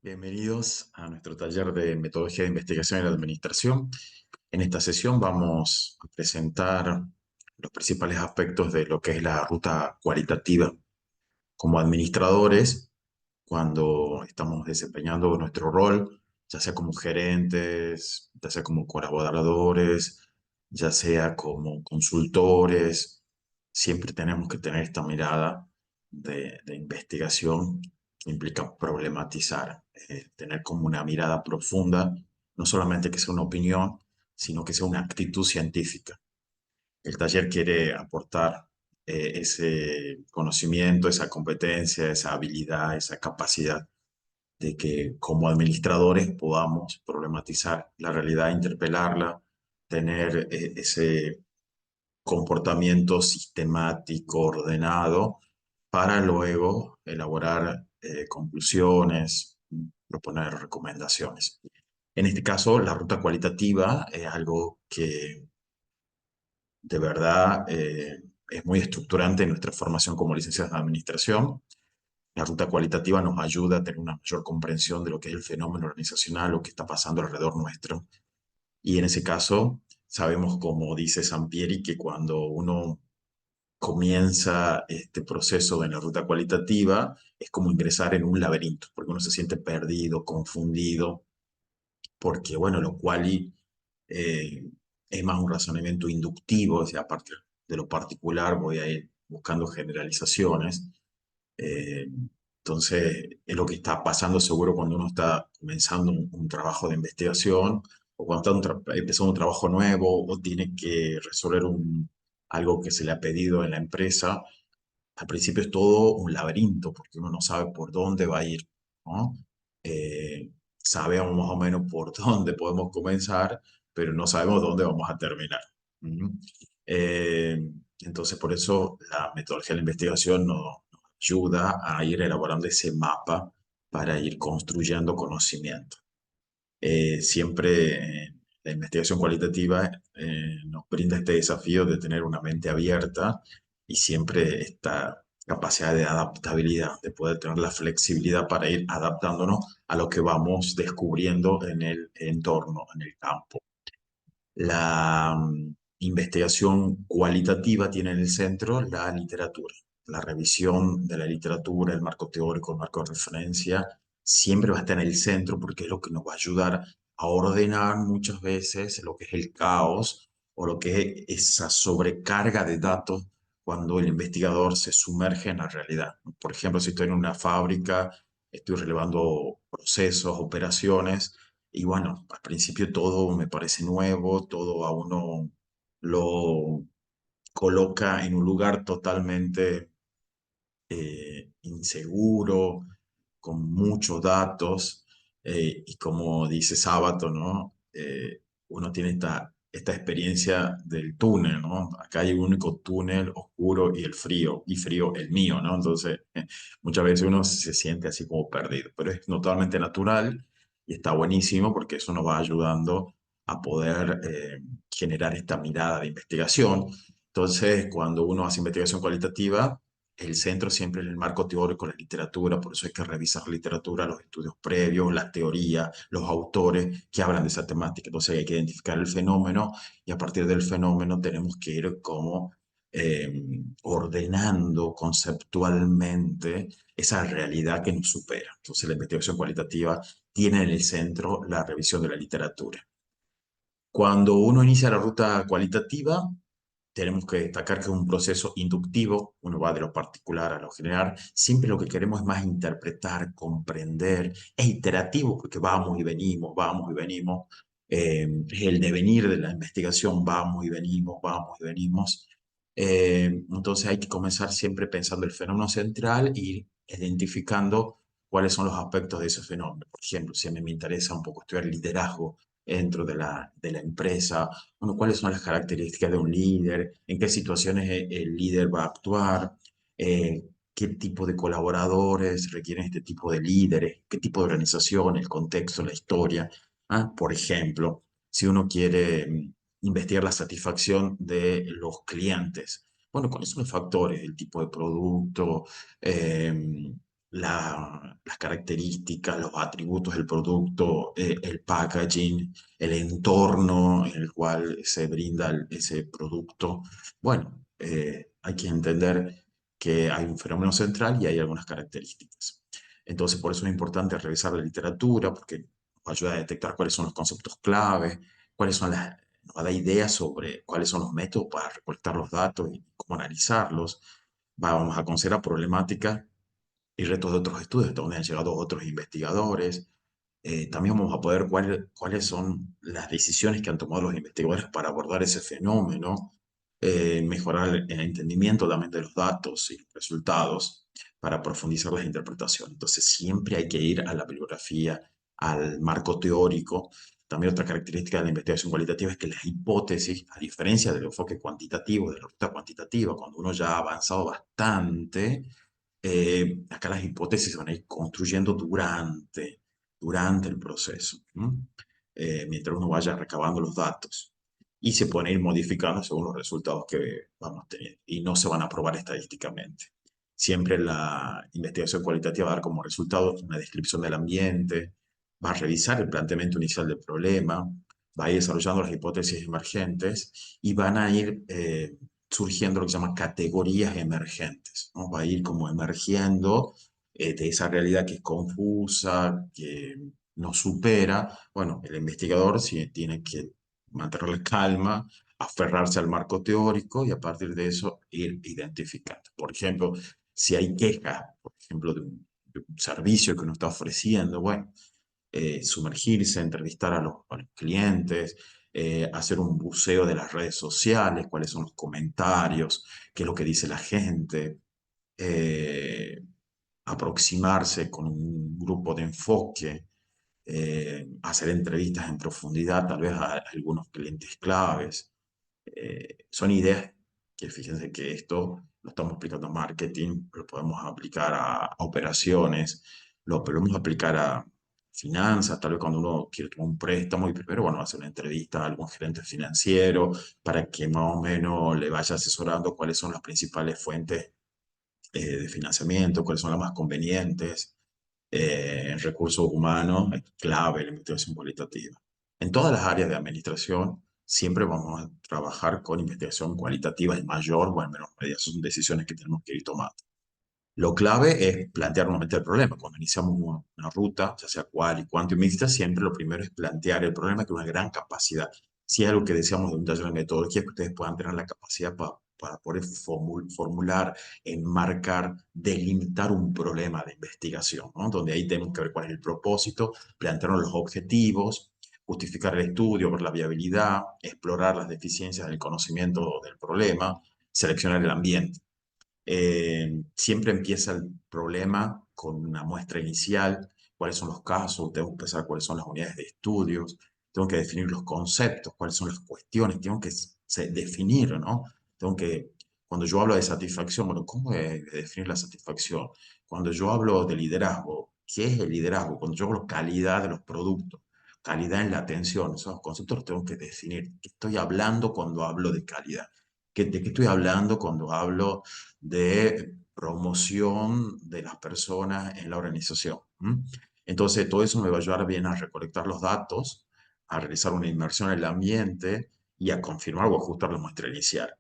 Bienvenidos a nuestro taller de metodología de investigación y la administración. En esta sesión vamos a presentar los principales aspectos de lo que es la ruta cualitativa. Como administradores, cuando estamos desempeñando nuestro rol, ya sea como gerentes, ya sea como colaboradores, ya sea como consultores, siempre tenemos que tener esta mirada de investigación que implica problematizar, tener como una mirada profunda, no solamente que sea una opinión, sino que sea una actitud científica. El taller quiere aportar ese conocimiento, esa competencia, esa habilidad, esa capacidad de que como administradores podamos problematizar la realidad, interpelarla, tener ese comportamiento sistemático, ordenado, para luego elaborar conclusiones, proponer recomendaciones. En este caso, la ruta cualitativa es algo que de verdad es muy estructurante en nuestra formación como licenciados en administración. La ruta cualitativa nos ayuda a tener una mayor comprensión de lo que es el fenómeno organizacional, lo que está pasando alrededor nuestro. Y en ese caso, sabemos, como dice Sampieri, que cuando uno comienza este proceso en la ruta cualitativa, es como ingresar en un laberinto, porque uno se siente perdido, confundido, porque, bueno, lo cual eh, es más un razonamiento inductivo, o sea, a partir de lo particular voy a ir buscando generalizaciones. Eh, entonces, es lo que está pasando seguro cuando uno está comenzando un trabajo de investigación o cuando está empezando un trabajo nuevo o tiene que resolver algo que se le ha pedido en la empresa. Al principio es todo un laberinto porque uno no sabe por dónde va a ir, ¿no? Sabemos más o menos por dónde podemos comenzar, pero no sabemos dónde vamos a terminar. ¿Mm? Eh, entonces, por eso la metodología de la investigación nos ayuda a ir elaborando ese mapa para ir construyendo conocimiento. Siempre la investigación cualitativa nos brinda este desafío de tener una mente abierta y siempre esta capacidad de adaptabilidad, de poder tener la flexibilidad para ir adaptándonos a lo que vamos descubriendo en el entorno, en el campo. La investigación cualitativa tiene en el centro la literatura, la revisión de la literatura, el marco teórico, el marco de referencia, siempre va a estar en el centro porque es lo que nos va a ayudar a ordenar muchas veces lo que es el caos o lo que es esa sobrecarga de datos cuando el investigador se sumerge en la realidad. Por ejemplo, si estoy en una fábrica, estoy relevando procesos, operaciones, y bueno, al principio todo me parece nuevo, todo a uno lo coloca en un lugar totalmente inseguro, con muchos datos, y como dice Sábato, ¿no? Uno tiene esta experiencia del túnel, ¿no? Acá hay un único túnel oscuro y frío el mío, ¿no? Entonces, muchas veces uno se siente así como perdido, pero es totalmente natural y está buenísimo porque eso nos va ayudando a poder generar esta mirada de investigación. Entonces, cuando uno hace investigación cualitativa, el centro siempre es el marco teórico, la literatura, por eso hay que revisar la literatura, los estudios previos, la teoría, los autores que hablan de esa temática. Entonces hay que identificar el fenómeno y a partir del fenómeno tenemos que ir como ordenando conceptualmente esa realidad que nos supera. Entonces la investigación cualitativa tiene en el centro la revisión de la literatura. Cuando uno inicia la ruta cualitativa, tenemos que destacar que es un proceso inductivo, uno va de lo particular a lo general, siempre lo que queremos es más interpretar, comprender, es iterativo porque vamos y venimos, es el devenir de la investigación, vamos y venimos. Entonces hay que comenzar siempre pensando el fenómeno central y identificando cuáles son los aspectos de ese fenómeno. Por ejemplo, si a mí me interesa un poco estudiar liderazgo dentro de la empresa, bueno, cuáles son las características de un líder, en qué situaciones el líder va a actuar, qué tipo de colaboradores requieren este tipo de líderes, qué tipo de organización, el contexto, la historia. ¿Ah? Por ejemplo, si uno quiere investigar la satisfacción de los clientes, bueno, ¿cuáles son los factores? El tipo de producto, la las características, los atributos del producto, el packaging, el entorno en el cual se brinda ese producto. Bueno, hay que entender que hay un fenómeno central y hay algunas características. Entonces, por eso es importante revisar la literatura, porque nos ayuda a detectar cuáles son los conceptos clave, cuáles son nos da ideas sobre cuáles son los métodos para recolectar los datos y cómo analizarlos. Vamos a considerar problemáticas y retos de otros estudios, hasta donde han llegado otros investigadores. También vamos a poder ver cuáles son las decisiones que han tomado los investigadores para abordar ese fenómeno, mejorar el entendimiento también de los datos y los resultados para profundizar las interpretaciones. Entonces, siempre hay que ir a la bibliografía, al marco teórico. También otra característica de la investigación cualitativa es que las hipótesis, a diferencia del enfoque cuantitativo, de la ruta cuantitativa, cuando uno ya ha avanzado bastante, acá las hipótesis se van a ir construyendo durante el proceso, ¿no? Mientras uno vaya recabando los datos. Y se pueden ir modificando según los resultados que vamos teniendo. Y no se van a probar estadísticamente. Siempre la investigación cualitativa va a dar como resultado una descripción del ambiente, va a revisar el planteamiento inicial del problema, va a ir desarrollando las hipótesis emergentes y van a ir surgiendo lo que se llama categorías emergentes, ¿no? Va a ir como emergiendo de esa realidad que es confusa, que no supera. Bueno, el investigador sí tiene que mantener la calma, aferrarse al marco teórico y a partir de eso ir identificando. Por ejemplo, si hay quejas, por ejemplo, de un servicio que uno está ofreciendo, bueno, sumergirse, entrevistar a los clientes, hacer un buceo de las redes sociales, cuáles son los comentarios, qué es lo que dice la gente, eh, aproximarse con un grupo de enfoque, hacer entrevistas en profundidad, tal vez a algunos clientes claves. Son ideas que fíjense que esto lo estamos aplicando a marketing, lo podemos aplicar a operaciones, lo podemos aplicar a finanzas, tal vez cuando uno quiere tomar un préstamo y primero, bueno, hace una entrevista a algún gerente financiero para que más o menos le vaya asesorando cuáles son las principales fuentes de financiamiento, cuáles son las más convenientes. En recursos humanos es clave la investigación cualitativa. En todas las áreas de administración siempre vamos a trabajar con investigación cualitativa en mayor o en menor medida. Son decisiones que tenemos que ir tomando. Lo clave es plantear nuevamente el problema. Cuando iniciamos una ruta, ya sea cual y cuánto y mixta, siempre lo primero es plantear el problema con una gran capacidad. Si es algo que deseamos de un taller de metodología, que ustedes puedan tener la capacidad para poder formular, enmarcar, delimitar un problema de investigación, ¿no? Donde ahí tenemos que ver cuál es el propósito, plantearnos los objetivos, justificar el estudio, ver la viabilidad, explorar las deficiencias del conocimiento del problema, seleccionar el ambiente. Siempre empieza el problema con una muestra inicial, cuáles son los casos, tengo que pensar cuáles son las unidades de estudios, tengo que definir los conceptos, cuáles son las cuestiones, tengo que definir, ¿no? Tengo que, cuando yo hablo de satisfacción, bueno, ¿cómo definir la satisfacción? Cuando yo hablo de liderazgo, ¿qué es el liderazgo? Cuando yo hablo de calidad de los productos, calidad en la atención, esos conceptos los tengo que definir. ¿Qué estoy hablando cuando hablo de calidad? ¿De qué estoy hablando cuando hablo de promoción de las personas en la organización? Entonces, todo eso me va a ayudar bien a recolectar los datos, a realizar una inmersión en el ambiente y a confirmar o ajustar la muestra inicial.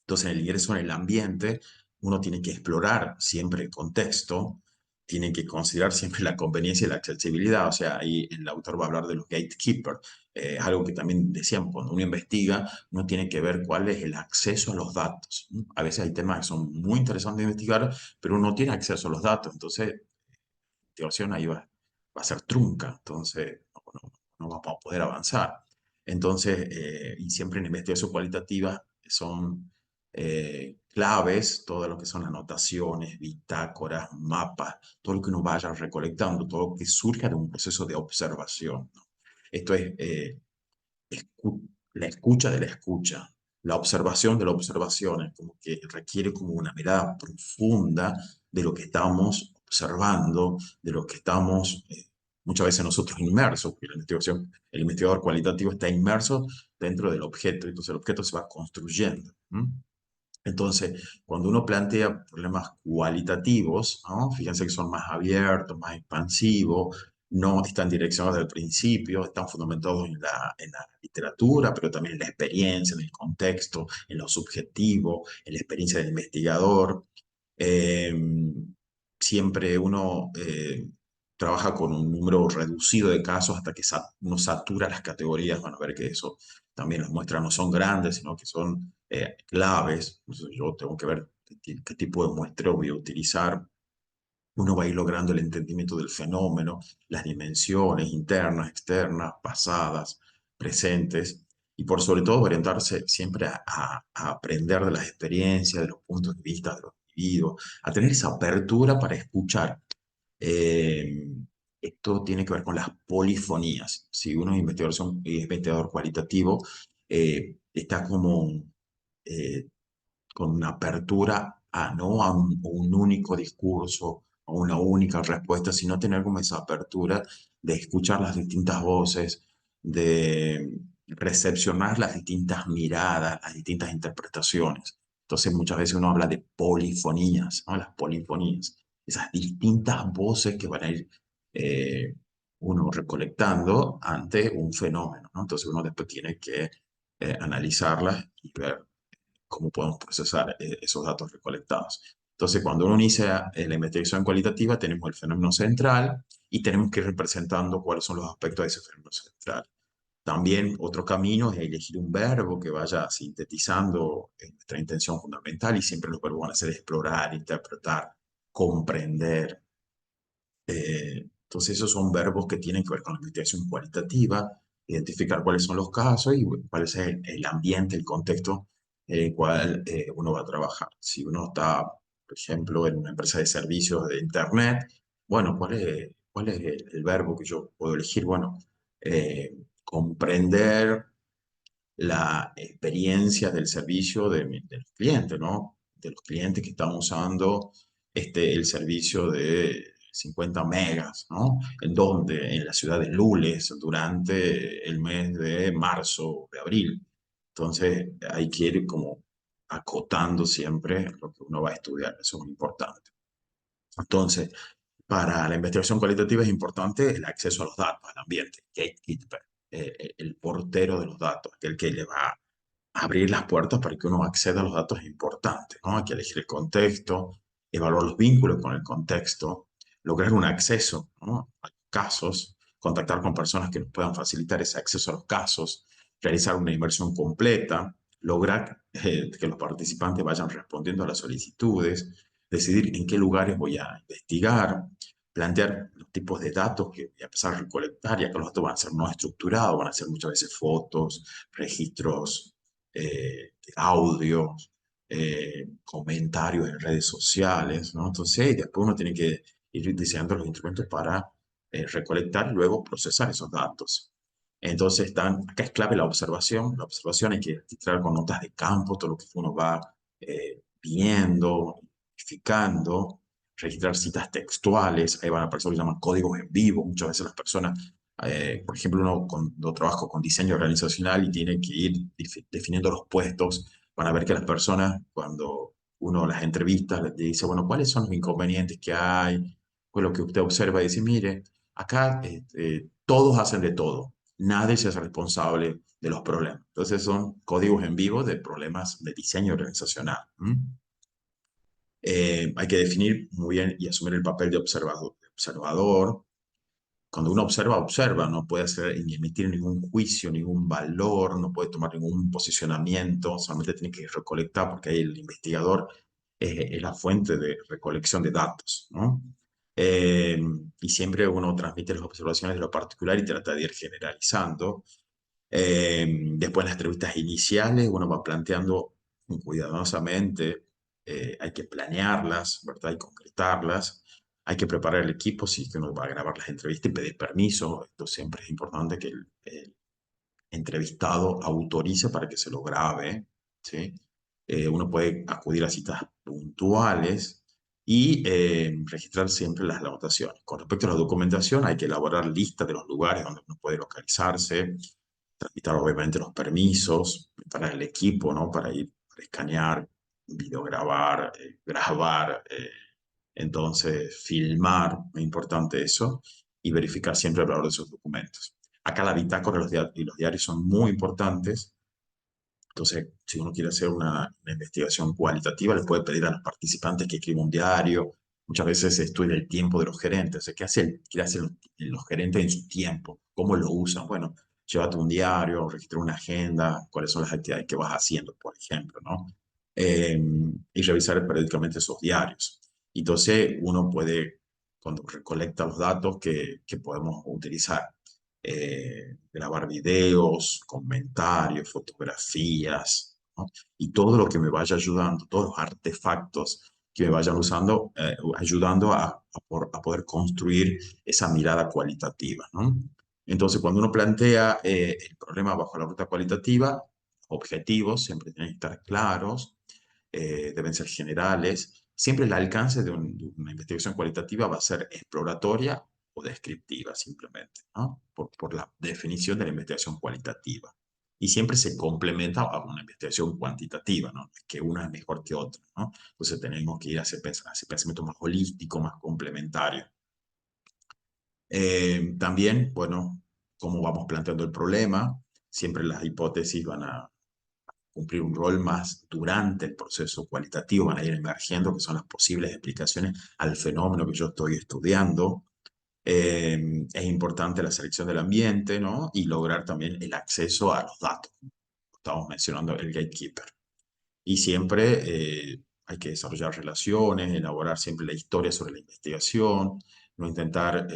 Entonces, en el ingreso en el ambiente, uno tiene que explorar siempre el contexto, tiene que considerar siempre la conveniencia y la accesibilidad. O sea, ahí el autor va a hablar de los gatekeepers. Algo que también decíamos, cuando uno investiga, uno tiene que ver cuál es el acceso a los datos. A veces hay temas que son muy interesantes de investigar, pero uno no tiene acceso a los datos. Entonces, la investigación ahí va a ser trunca. Entonces, no vamos a poder avanzar. Entonces, y siempre en investigación cualitativa son claves, todo lo que son anotaciones, bitácoras, mapas, todo lo que uno vaya recolectando, todo lo que surja de un proceso de observación, ¿no? Esto es la escucha de la escucha, la observación de la observación, es como que requiere como una mirada profunda de lo que estamos observando, de lo que estamos muchas veces nosotros inmersos, porque la investigación, el investigador cualitativo está inmerso dentro del objeto, entonces el objeto se va construyendo. Entonces, cuando uno plantea problemas cualitativos, ¿no? Fíjense que son más abiertos, más expansivos, no están direccionados desde el principio, están fundamentados en la literatura, pero también en la experiencia, en el contexto, en lo subjetivo, en la experiencia del investigador. Eh, Siempre uno trabaja con un número reducido de casos hasta que uno satura las categorías. Van a ver que eso también nos muestra, no son grandes, sino que son claves. Entonces yo tengo que ver qué tipo de muestreo voy a utilizar. Uno va a ir logrando el entendimiento del fenómeno, las dimensiones internas, externas, pasadas, presentes, y por sobre todo orientarse siempre a aprender de las experiencias, de los puntos de vista de los individuos, a tener esa apertura para escuchar. Eh, Esto tiene que ver con las polifonías. Si uno es investigador cualitativo, está como eh, con una apertura a no a un único discurso, a una única respuesta, sino tener como esa apertura de escuchar las distintas voces, de recepcionar las distintas miradas, las distintas interpretaciones. Entonces muchas veces uno habla de polifonías, ¿no? Las polifonías, esas distintas voces que van a ir eh, uno recolectando ante un fenómeno, ¿no? Entonces uno después tiene que analizarlas y ver cómo podemos procesar esos datos recolectados. Entonces, cuando uno inicia la investigación cualitativa, tenemos el fenómeno central y tenemos que ir representando cuáles son los aspectos de ese fenómeno central. También otro camino es elegir un verbo que vaya sintetizando nuestra intención fundamental, y siempre los verbos van a ser explorar, interpretar, comprender. Entonces esos son verbos que tienen que ver con la investigación cualitativa, identificar cuáles son los casos y cuál es el ambiente, el contexto en el cual uno va a trabajar. Si uno está, por ejemplo, en una empresa de servicios de Internet, bueno, cuál es el verbo que yo puedo elegir? Bueno, comprender la experiencia del servicio de los clientes, ¿no? De los clientes que están usando el servicio de 50 megas, ¿no? ¿En dónde? En la ciudad de Lules durante el mes de marzo, de abril. Entonces, hay que ir como acotando siempre lo que uno va a estudiar, eso es muy importante. Entonces, para la investigación cualitativa es importante el acceso a los datos, al ambiente, gatekeeper, el portero de los datos, aquel que le va a abrir las puertas para que uno acceda a los datos es importante, ¿no? Hay que elegir el contexto, evaluar los vínculos con el contexto, lograr un acceso, ¿no? A casos, contactar con personas que nos puedan facilitar ese acceso a los casos, realizar una inversión completa, lograr que los participantes vayan respondiendo a las solicitudes, decidir en qué lugares voy a investigar, plantear los tipos de datos que voy a empezar a recolectar, ya que los datos van a ser no estructurados, van a ser muchas veces fotos, registros, audios, comentarios en redes sociales, ¿no? Entonces, después uno tiene que ir diseñando los instrumentos para recolectar y luego procesar esos datos. Entonces, acá es clave la observación. La observación hay que registrar con notas de campo todo lo que uno va viendo, verificando, registrar citas textuales. Ahí van a aparecer lo que llaman códigos en vivo. Muchas veces las personas, por ejemplo, uno cuando trabajo con diseño organizacional y tiene que ir definiendo los puestos, van a ver que las personas, cuando uno las entrevista, les dice, bueno, ¿cuáles son los inconvenientes que hay? Pues lo que usted observa y dice, mire, acá todos hacen de todo, nadie se hace responsable de los problemas. Entonces son códigos en vivo de problemas de diseño organizacional. Hay que definir muy bien y asumir el papel de observador. Cuando uno observa, observa, no puede hacer ni emitir ningún juicio, ningún valor, no puede tomar ningún posicionamiento, solamente tiene que recolectar porque ahí el investigador es la fuente de recolección de datos, ¿no? Eh, y siempre uno transmite las observaciones de lo particular y trata de ir generalizando. Después, en las entrevistas iniciales, uno va planteando cuidadosamente, hay que planearlas, ¿verdad? Y concretarlas. Hay que preparar el equipo si es que uno va a grabar las entrevistas y pedir permiso. Esto siempre es importante que el entrevistado autorice para que se lo grabe, ¿sí? Uno puede acudir a citas puntuales y registrar siempre las anotaciones. Con respecto a la documentación, hay que elaborar listas de los lugares donde uno puede localizarse, tramitar obviamente los permisos, preparar el equipo, ¿no? Para ir, para escanear. videograbar, grabar, entonces filmar, es importante eso, y verificar siempre el valor de esos documentos. Acá la bitácora y los diarios son muy importantes. Entonces, si uno quiere hacer una investigación cualitativa, le puede pedir a los participantes que escriban un diario. Muchas veces se estudia el tiempo de los gerentes. O sea, qué hacen los gerentes en su tiempo? ¿Cómo lo usan? Bueno, llévate un diario, registra una agenda, cuáles son las actividades que vas haciendo, por ejemplo, ¿no? Y revisar periódicamente esos diarios. Entonces, uno puede, cuando recolecta los datos que podemos utilizar, grabar videos, comentarios, fotografías, ¿no? Y todo lo que me vaya ayudando, todos los artefactos que me vayan usando, ayudando a poder construir esa mirada cualitativa, ¿no? Entonces, cuando uno plantea el problema bajo la ruta cualitativa, objetivos siempre tienen que estar claros, deben ser generales. Siempre el alcance de una investigación cualitativa va a ser exploratoria o descriptiva, simplemente, ¿no? Por la definición de la investigación cualitativa. Y siempre se complementa a una investigación cuantitativa, ¿no? Que una es mejor que otra, ¿no? Entonces tenemos que ir a ese pensamiento más holístico, más complementario. También, bueno, cómo vamos planteando el problema, siempre las hipótesis van a cumplir un rol más durante el proceso cualitativo, van a ir emergiendo, que son las posibles explicaciones al fenómeno que yo estoy estudiando. Es importante la selección del ambiente, ¿no? Y lograr también el acceso a los datos. Estamos mencionando el gatekeeper. Y siempre hay que desarrollar relaciones, elaborar siempre la historia sobre la investigación, no intentar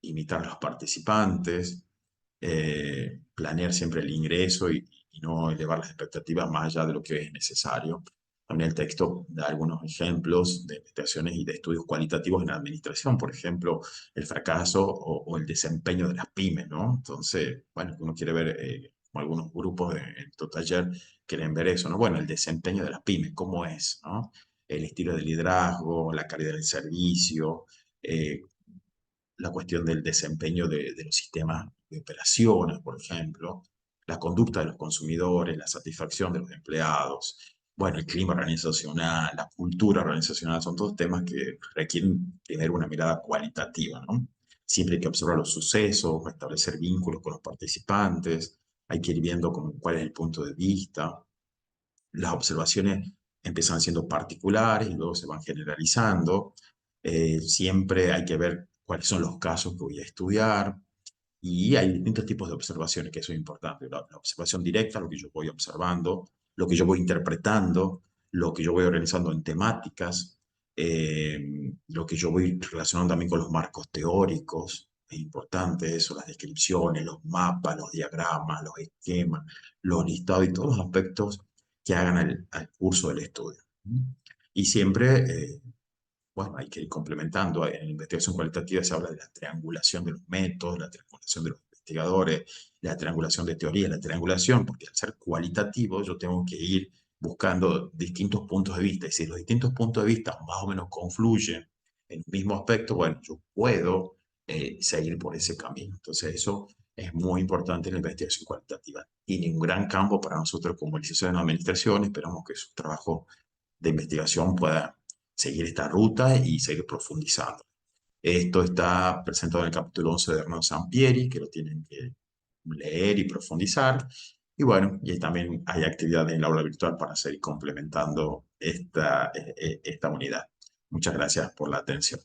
imitar a los participantes, planear siempre el ingreso y no elevar las expectativas más allá de lo que es necesario. También el texto da algunos ejemplos de investigaciones y de estudios cualitativos en la administración, por ejemplo, el fracaso o el desempeño de las pymes, ¿no? Entonces, bueno, uno quiere ver, como algunos grupos en tu taller quieren ver eso, ¿no? Bueno, el desempeño de las pymes, ¿cómo es, ¿no? El estilo de liderazgo, la calidad del servicio, eh, la cuestión del desempeño de los sistemas de operaciones, por ejemplo, la conducta de los consumidores, la satisfacción de los empleados, bueno, el clima organizacional, la cultura organizacional, son todos temas que requieren tener una mirada cualitativa, ¿no? Siempre hay que observar los sucesos, establecer vínculos con los participantes, hay que ir viendo cuál es el punto de vista. Las observaciones empiezan siendo particulares y luego se van generalizando. Siempre hay que ver cuáles son los casos que voy a estudiar y hay distintos tipos de observaciones, que eso es importante. La observación directa, lo que yo voy observando, lo que yo voy interpretando, lo que yo voy organizando en temáticas, lo que yo voy relacionando también con los marcos teóricos. Es importante eso, las descripciones, los mapas, los diagramas, los esquemas, los listados y todos los aspectos que hagan al curso del estudio. Y siempre, bueno, hay que ir complementando. En la investigación cualitativa se habla de la triangulación de los métodos, la triangulación de los investigadores, la triangulación de teoría, la triangulación, porque al ser cualitativo yo tengo que ir buscando distintos puntos de vista. Y si los distintos puntos de vista más o menos confluyen en el mismo aspecto, bueno, yo puedo seguir por ese camino. Entonces eso es muy importante en la investigación cualitativa. Tiene un gran campo para nosotros como licenciados en administración. Esperamos que su trabajo de investigación pueda seguir esta ruta y seguir profundizando. Esto está presentado en el capítulo 11 de Hernán Sampieri, que lo tienen que leer y profundizar. Y bueno, y también hay actividades en la aula virtual para seguir complementando esta unidad. Muchas gracias por la atención.